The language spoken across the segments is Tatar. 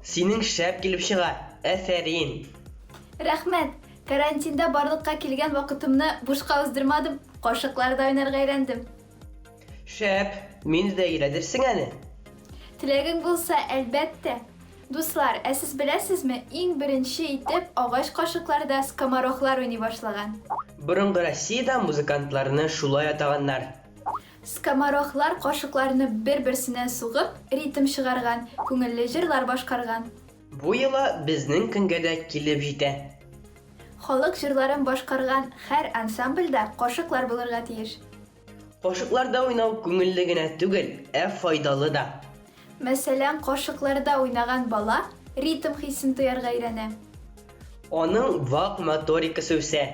синең шәп килеп чыга. Афәрин. Рәхмәт. Карантинда барлыкка килгән вакытымны бушка уздырмадым. Кашыкларда уйнарга өйрәндем. Шәп, мине дә өйрәтерсең әле. Теләгең булса, әлбәттә. Дуслар, сез беләсезме, иң беренче итеп агач кашыкларда скоморохлар уйный башлаган. Борынгы Россиядә музыкантларны шулай атаганнар. Скоморохлар кашыкларны бер-берсенә сугып, ритм чыгарган, күңелле җырлар башкарган. Бу йола безнең көнгә дә килеп җитә. Халык җырларын башкарган һәр ансамбльдә кашыклар булырга тиеш. Кашыкларда уйнау күңелле генә түгел, файдалы да. Мәсәлән, кашыкларда уйнаган бала ритм хисен тоярга өйрәнә. Аның вак моторикасы үсә.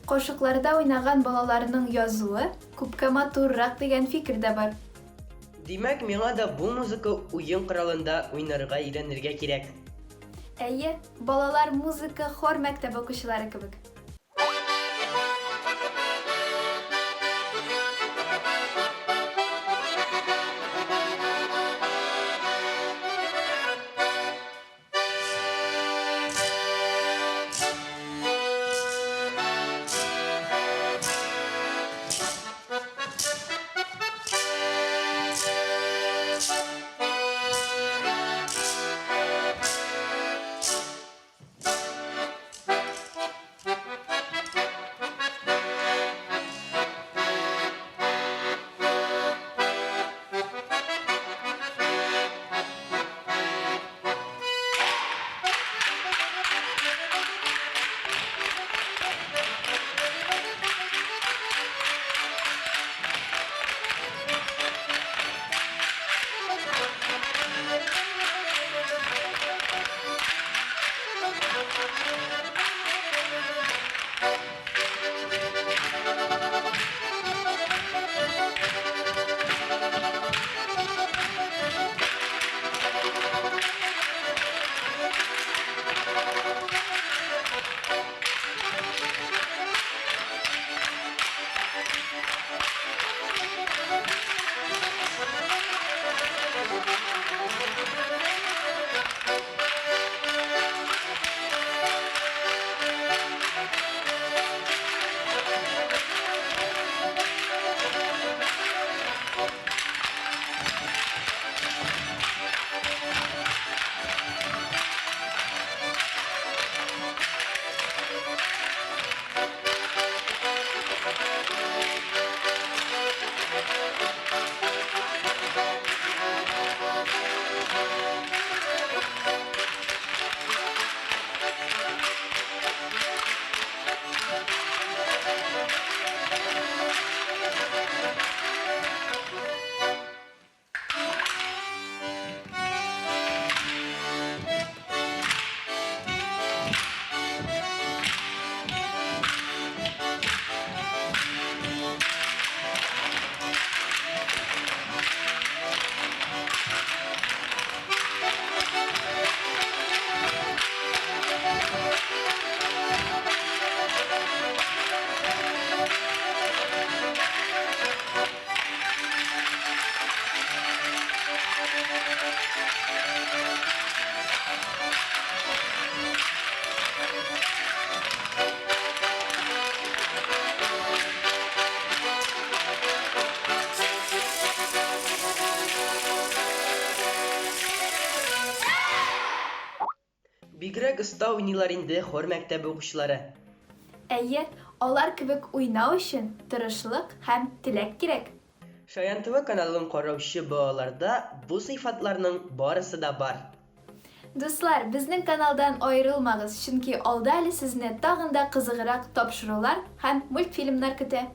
Кашыкларда уйнаган балаларның язуы күпкә матуррак дигән фикер дә бар. Димәк, миңа да бу музыка уен коралында уйнарга өйрәнергә кирәк. Әйе, балалар музыка хор мәктәп укучылары кебек. Бигрәк оста уйныйлар инде хор мәктәбе укучылары. Әйе, алар кебек уйнау өчен тырышлык һәм теләк кирәк. Шаян ТВ каналын караучы балаларда бу сыйфатларның барысы да бар. Дуслар, безнең каналдан аерылмагыз, чөнки алда әле сезне тагын да кызыграк тапшырулар һәм мультфильмнар көтә.